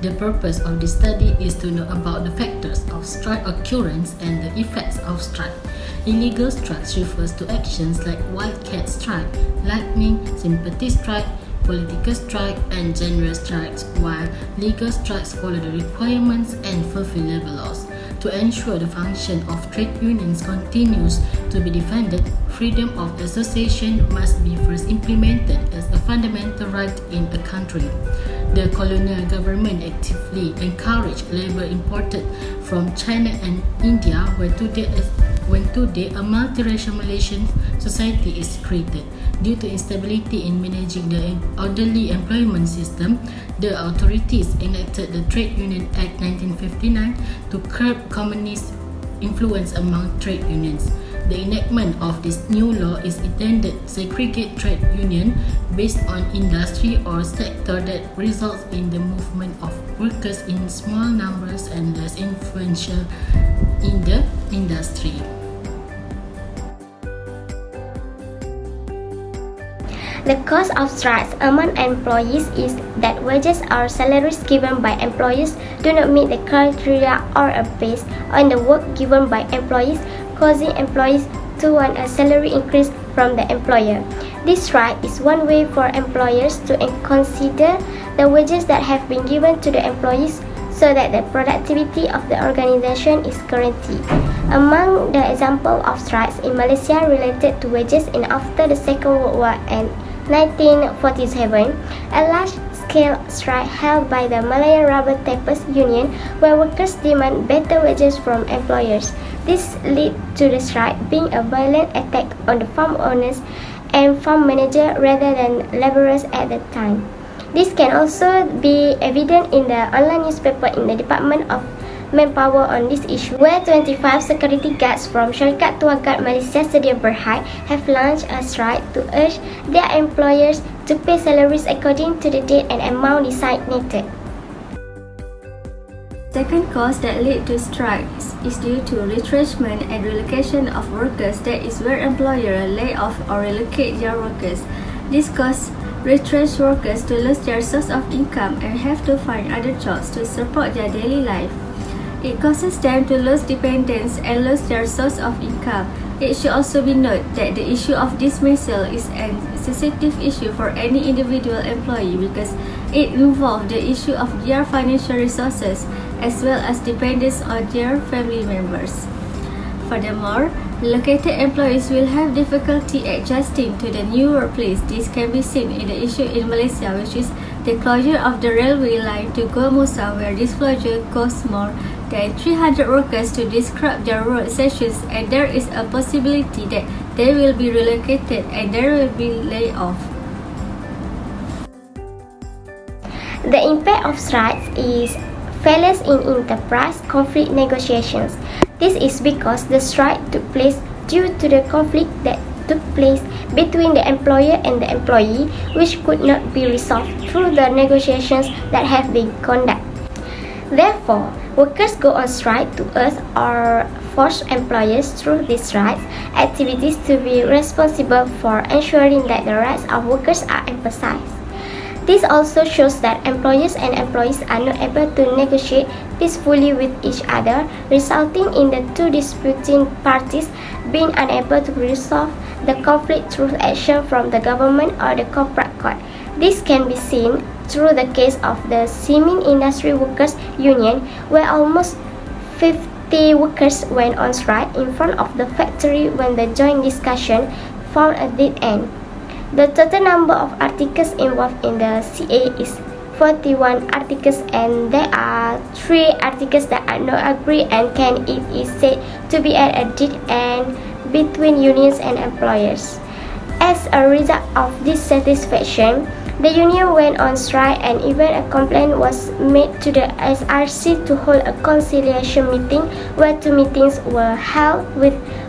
The purpose of this study is to know about the factors of strike occurrence and the effects of strike. Illegal strikes refers to actions like wildcat strike, lightning, sympathy strike, political strike, and general strikes, while legal strikes follow the requirements and fulfill labor laws. To ensure the function of trade unions continues to be defended, freedom of association must be first implemented as a fundamental right in a country. The colonial government actively encouraged labor imported from China and India when today a multiracial Malaysian society is created. Due to instability in managing the orderly employment system, the authorities enacted the Trade Union Act 1959 to curb communist influence among trade unions. The enactment of this new law is intended to segregate trade union based on industry or sector that results in the movement of workers in small numbers and less influential in the industry. The cause of strikes among employees is that wages or salaries given by employers do not meet the criteria or are based on the work given by employees, causing employees to want a salary increase from the employer. This strike is one way for employers to consider the wages that have been given to the employees so that the productivity of the organization is guaranteed. Among the examples of strikes in Malaysia related to wages in after the Second World War and 1947, a large-scale strike held by the Malayan Rubber Tapers Union where workers demand better wages from employers. This led to the strike being a violent attack on the farm owners and farm manager rather than laborers at the time. This can also be evident in the online newspaper in the Department of Manpower on this issue, where 25 security guards from Syarikat Tua Guard Malaysia Sedia Berhad have launched a strike to urge their employers to pay salaries according to the date and amount designated. Second cause that lead to strikes is due to retrenchment and relocation of workers, that is where employer lay off or relocate their workers. This causes retrenched workers to lose their source of income and have to find other jobs to support their daily life. It causes them to lose dependence and lose their source of income. It should also be noted that the issue of dismissal is a sensitive issue for any individual employee because it involves the issue of their financial resources as well as dependence on their family members. Furthermore, relocated employees will have difficulty adjusting to the new workplace. This can be seen in the issue in Malaysia, which is the closure of the railway line to Gua Musa, where this closure costs more than 300 workers to disrupt their road sections, and there is a possibility that they will be relocated and there will be layoff. The impact of strikes is failures in enterprise conflict negotiations. This is because the strike took place due to the conflict that took place between the employer and the employee, which could not be resolved through the negotiations that have been conducted. Therefore, workers go on strike to urge or force employers through these strikes activities to be responsible for ensuring that the rights of workers are emphasized. This also shows that employers and employees are not able to negotiate peacefully with each other, resulting in the two disputing parties being unable to resolve the conflict through action from the government or the corporate court. This can be seen through the case of the Cement Industry Workers Union, where almost 50 workers went on strike in front of the factory when the joint discussion found a dead end. The total number of articles involved in the CA is 41 articles, and there are 3 articles that are not agreed and can, it is said, to be added and between unions and employers. As a result of dissatisfaction, the union went on strike, and even a complaint was made to the SRC to hold a conciliation meeting, where 2 meetings were held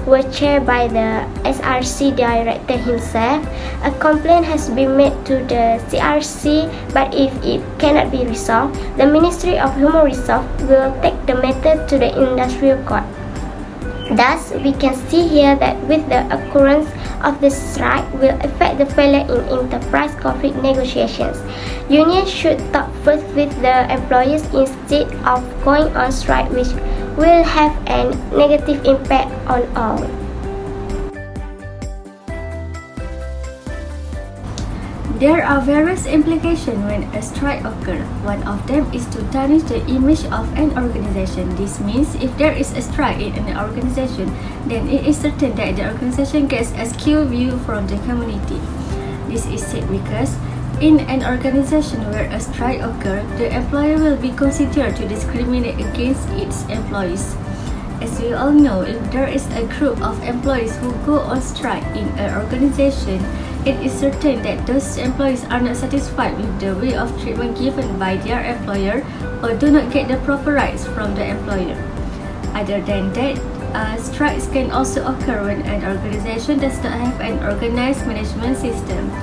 were chaired by the SRC director himself. A complaint has been made to the CRC, but if it cannot be resolved, the Ministry of Human Resources will take the matter to the industrial court. Thus, we can see here that with the occurrence of the strike will affect the failure in enterprise conflict negotiations. Unions should talk first with the employers instead of going on strike, which will have a negative impact on all. There are various implications when a strike occurs. One of them is to tarnish the image of an organization. This means if there is a strike in an organization, then it is certain that the organization gets a skewed view from the community. This is said because in an organization where a strike occurs, the employer will be considered to discriminate against its employees. As we all know, if there is a group of employees who go on strike in an organization, it is certain that those employees are not satisfied with the way of treatment given by their employer or do not get the proper rights from the employer. Other than that, strikes can also occur when an organization does not have an organized management system.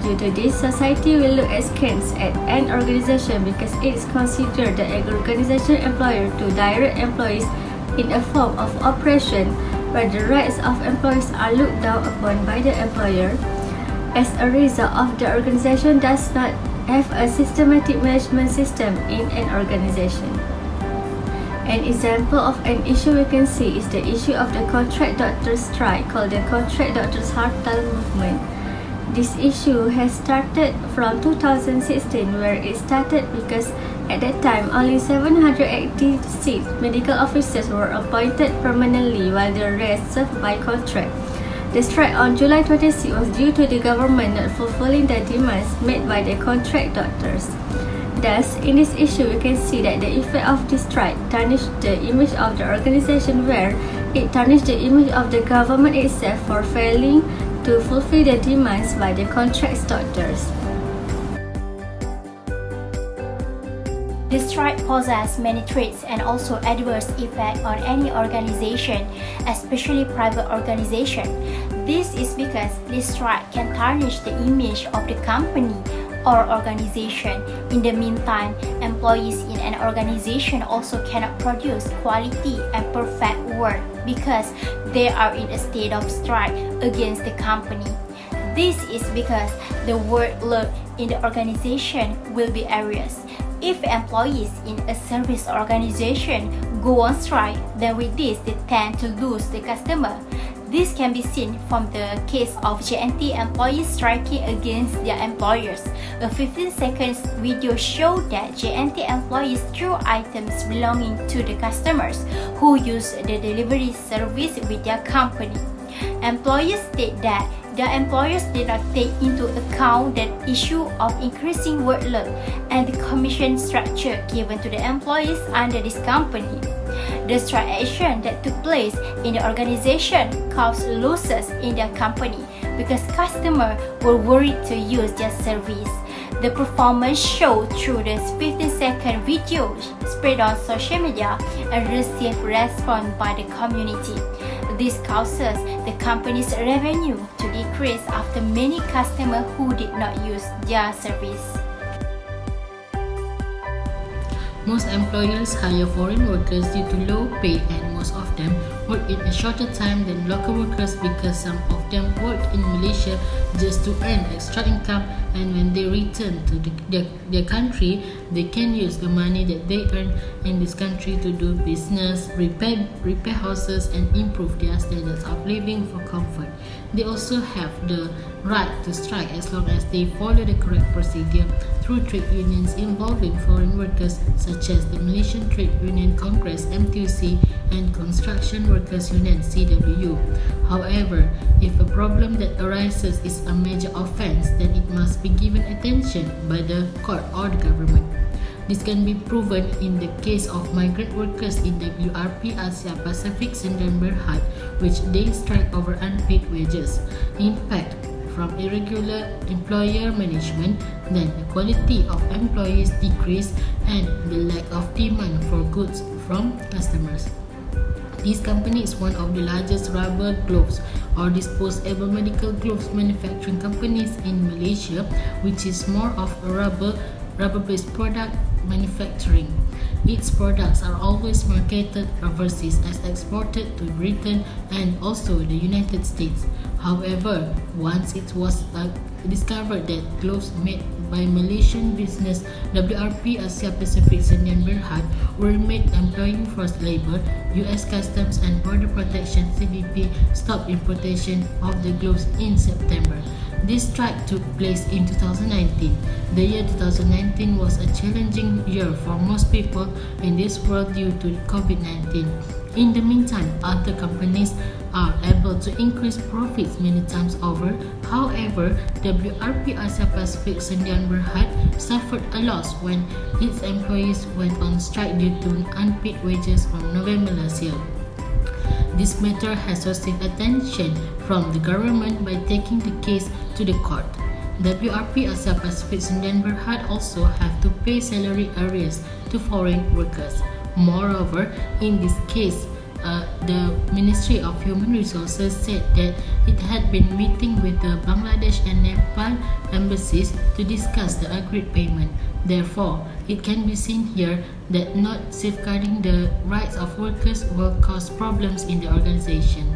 Due to this, society will look askance at an organization because it is considered the organization employer to direct employees in a form of oppression, where the rights of employees are looked down upon by the employer. As a result of the organization does not have a systematic management system in an organization. An example of an issue we can see is the issue of the contract doctors strike called the Contract Doctors Hartal Movement. This issue has started from 2016, where it started because at that time only 786 medical officers were appointed permanently while the rest served by contract. The strike on July 26 was due to the government not fulfilling the demands made by the contract doctors. Thus, in this issue, we can see that the effect of this strike tarnished the image of the organization, where it tarnished the image of the government itself for failing to fulfill the demands by the contract doctors. The strike poses many threats and also adverse effects on any organization, especially private organization. This is because this strike can tarnish the image of the company or organization. In the meantime, employees in an organization also cannot produce quality and perfect work because they are in a state of strike against the company. This is because the workload in the organization will be arduous. If employees in a service organization go on strike, then with this they tend to lose the customer. This can be seen from the case of JNT employees striking against their employers. A 15-second video showed that JNT employees threw items belonging to the customers who use the delivery service with their company. Employees state that the employers did not take into account the issue of increasing workload and the commission structure given to the employees under this company. The strike action that took place in the organization caused losses in their company because customers were worried to use their service. The performance showed through the 15-second video spread on social media and received response by the community. This causes the company's revenue to decrease after many customers who did not use their service. Most employers hire foreign workers due to low pay, and most of them work in a shorter time than local workers because some of them work in Malaysia just to earn extra income, and when they return to their country, they can use the money that they earn in this country to do business, repair houses, and improve their standards of living for comfort. They also have the right to strike as long as they follow the correct procedure through trade unions involving foreign workers such as the Malaysian Trade Union Congress (MTUC) and construction Workers Union (CWU). However, if a problem that arises is a major offence, then it must be given attention by the court or the government. This can be proven in the case of migrant workers in WRP Asia Pacific Syndrome Berhad, which they strike over unpaid wages. In fact, from irregular employer management, then the quality of employees decrease and the lack of demand for goods from customers. This company is one of the largest rubber gloves or disposable medical gloves manufacturing companies in Malaysia, which is more of a rubber-based product manufacturing. Its products are always marketed overseas as exported to Britain and also the United States. However, once it was discovered that gloves made by Malaysian business WRP Asia Pacific Syndrome Berhad were made employing forced labor, US Customs and Border Protection (CBP) stopped importation of the gloves in September. This strike took place in 2019. The year 2019 was a challenging year for most people in this world due to COVID-19. In the meantime, other companies are able to increase profits many times over. However, WRP Asia Pacific Syndrome Berhad suffered a loss when its employees went on strike due to unpaid wages from November last year. This matter has received attention from the government by taking the case to the court. WRP Asia Pacific Syndrome Berhad also have to pay salary arrears to foreign workers. Moreover, in this case, the Ministry of Human Resources said that it had been meeting with the Bangladesh and Nepal embassies to discuss the agreed payment. Therefore, it can be seen here that not safeguarding the rights of workers will cause problems in the organization.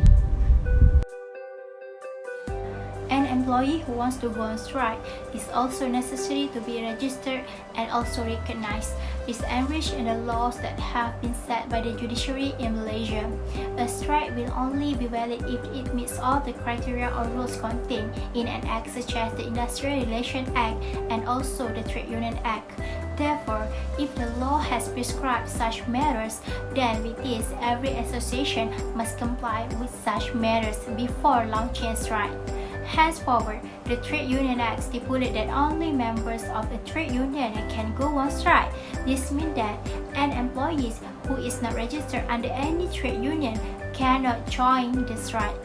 An employee who wants to go on strike is also necessary to be registered and also recognized. It's enriched in the laws that have been set by the judiciary in Malaysia. A strike will only be valid if it meets all the criteria or rules contained in an act such as the Industrial Relations Act and also the Trade Union Act. Therefore, if the law has prescribed such matters, then with this, every association must comply with such matters before launching a strike. Henceforward, the Trade Union Act stipulates that only members of a trade union can go on strike. This means that an employee who is not registered under any trade union cannot join the strike.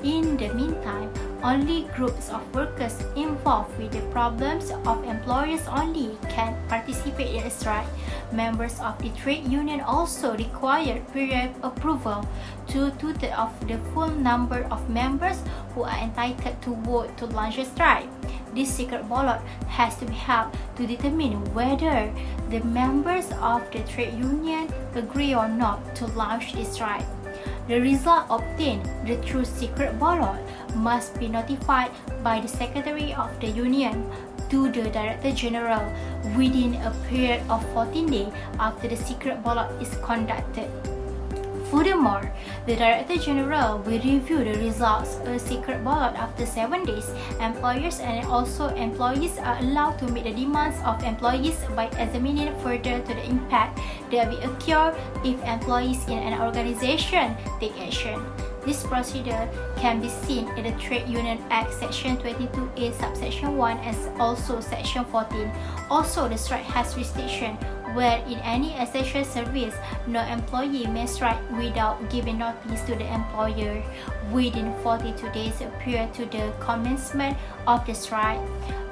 In the meantime, only groups of workers involved with the problems of employers only can participate in a strike. Members of the trade union also require prior approval to two-thirds of the full number of members who are entitled to vote to launch a strike. This secret ballot has to be held to determine whether the members of the trade union agree or not to launch the strike. The result obtained through secret ballot must be notified by the Secretary of the Union to the Director General within a period of 14 days after the secret ballot is conducted. Furthermore, the Director General will review the results of a secret ballot after 7 days. Employers and also employees are allowed to meet the demands of employees by examining further to the impact that will occur if employees in an organization take action. This procedure can be seen in the Trade Union Act Section 22A subsection 1 and also Section 14. Also, the strike has restriction where in any essential service, no employee may strike without giving notice to the employer within 42 days prior to the commencement of the strike.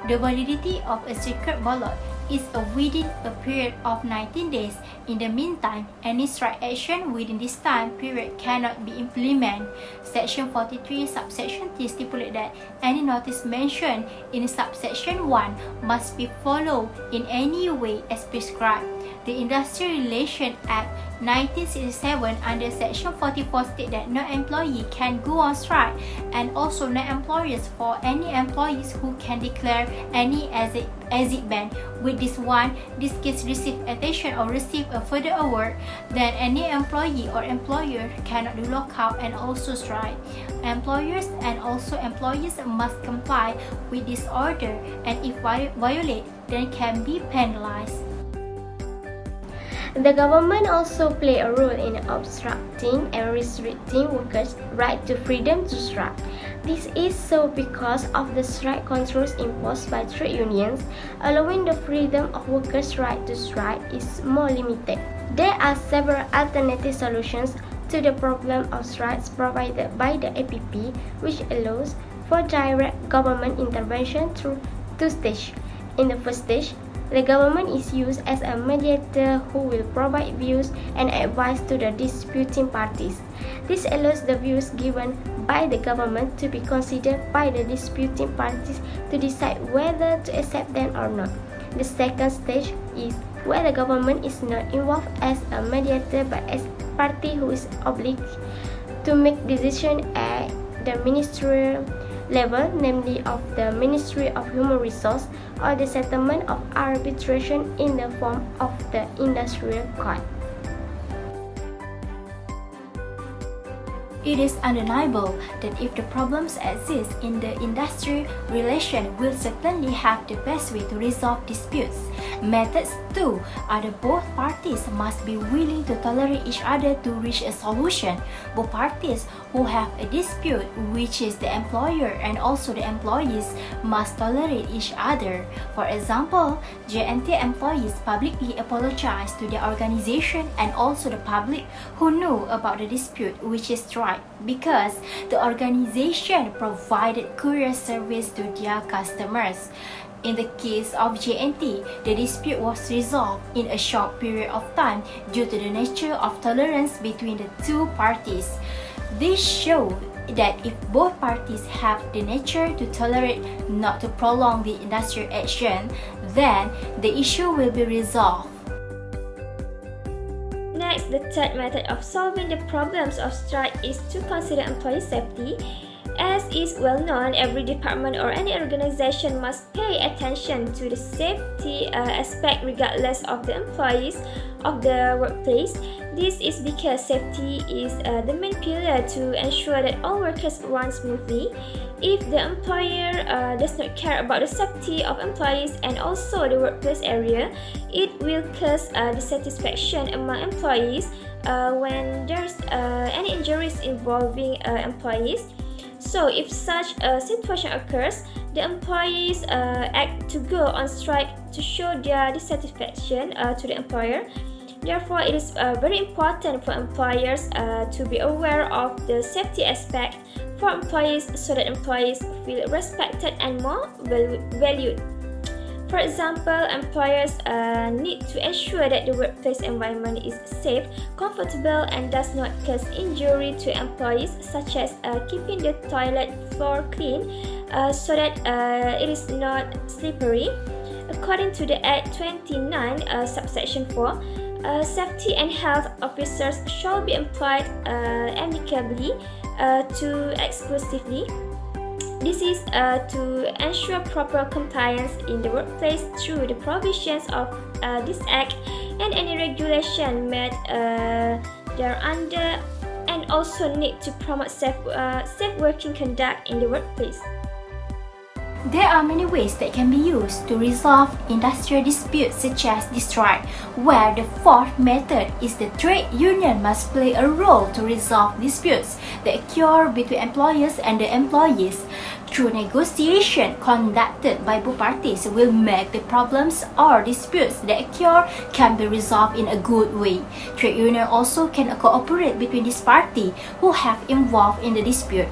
The validity of a secret ballot is within a period of 19 days. In the meantime, any strike action within this time period cannot be implemented. Section 43 subsection 3 stipulates that any notice mentioned in subsection 1 must be followed in any way as prescribed. The Industrial Relations Act 1967 under Section 44 states that no employee can go on strike and also no employers for any employees who can declare any exit ban. With this case receive attention or receive a further award, then any employee or employer cannot do lockout and also strike. Employers and also employees must comply with this order, and if violate, then can be penalized. The government also play a role in obstructing and restricting workers' right to freedom to strike. This is so because of the strike controls imposed by trade unions, allowing the freedom of workers' right to strike is more limited. There are several alternative solutions to the problem of strikes provided by the APP, which allows for direct government intervention through two stages. In the first stage, the government is used as a mediator who will provide views and advice to the disputing parties. This allows the views given by the government to be considered by the disputing parties to decide whether to accept them or not. The second stage is where the government is not involved as a mediator but as a party who is obliged to make decisions at the ministerial level, namely of the Ministry of Human Resources or the settlement of arbitration in the form of the industrial court. It is undeniable that if the problems exist in the industry relation, will certainly have the best way to resolve disputes. Methods too are that both parties must be willing to tolerate each other to reach a solution. Both parties who have a dispute, which is the employer and also the employees, must tolerate each other. For example, JNT employees publicly apologize to their organization and also the public who knew about the dispute, which is strike, because the organization provided courier service to their customers. In the case of JNT, the dispute was resolved in a short period of time due to the nature of tolerance between the two parties. This shows that if both parties have the nature to tolerate not to prolong the industrial action, then the issue will be resolved. Next, the third method of solving the problems of strike is to consider employee safety. As is well known, every department or any organization must pay attention to the safety aspect regardless of the employees of the workplace. This is because safety is the main pillar to ensure that all workers run smoothly. If the employer does not care about the safety of employees and also the workplace area, it will cause dissatisfaction among employees when there's any injuries involving employees. So if such a situation occurs, the employees act to go on strike to show their dissatisfaction to the employer. Therefore, it is very important for employers to be aware of the safety aspect for employees so that employees feel respected and more valued. For example, employers need to ensure that the workplace environment is safe, comfortable, and does not cause injury to employees, such as keeping the toilet floor clean so that it is not slippery. According to the Act 29, subsection 4, safety and health officers shall be employed amicably to exclusively. This is to ensure proper compliance in the workplace through the provisions of this Act and any regulation made thereunder, and also need to promote safe working conduct in the workplace. There are many ways that can be used to resolve industrial disputes such as the strike, where the fourth method is the trade union must play a role to resolve disputes that occur between employers and the employees. Through negotiation conducted by both parties will make the problems or disputes that occur can be resolved in a good way. Trade union also can cooperate between these parties who have involved in the dispute.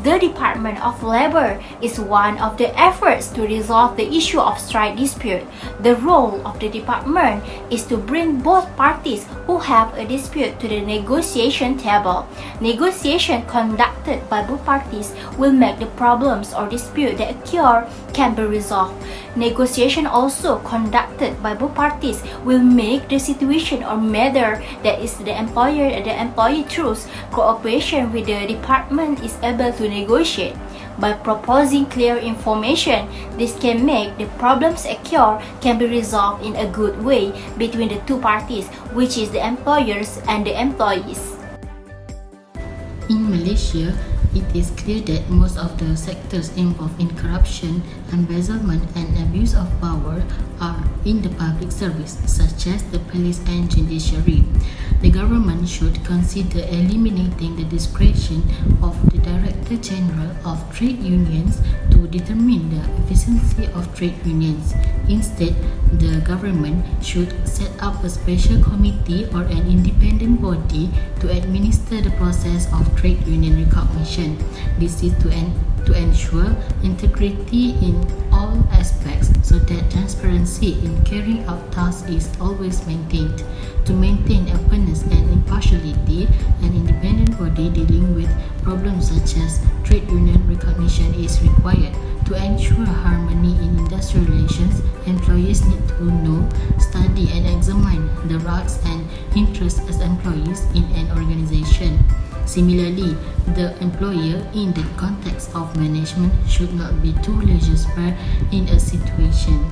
The Department of Labor is one of the efforts to resolve the issue of strike dispute. The role of the department is to bring both parties who have a dispute to the negotiation table. Negotiation conducted by both parties will make the problems or dispute that occur can be resolved. Negotiation also conducted by both parties will make the situation or matter that is the employer and the employee truth cooperation with the department is able to negotiate. By proposing clear information, this can make the problems occur can be resolved in a good way between the two parties, which is the employers and the employees. In Malaysia, It is clear that most of the sectors involved in corruption, embezzlement, and abuse of power are in the public service, such as the police and judiciary. The government should consider eliminating the discretion of the Director General of Trade Unions to determine the efficiency of trade unions. Instead, the government should set up a special committee or an independent body to administer the process of trade union recognition. This is to ensure integrity in all aspects so that transparency in carrying out tasks is always maintained. To maintain openness and impartiality, an independent body dealing with problems such as trade union recognition is required. To ensure harmony in industrial relations, employees need to know, study, and examine the rights and interests as employees in an organization. Similarly, the employer in the context of management should not be too laissez-faire in a situation.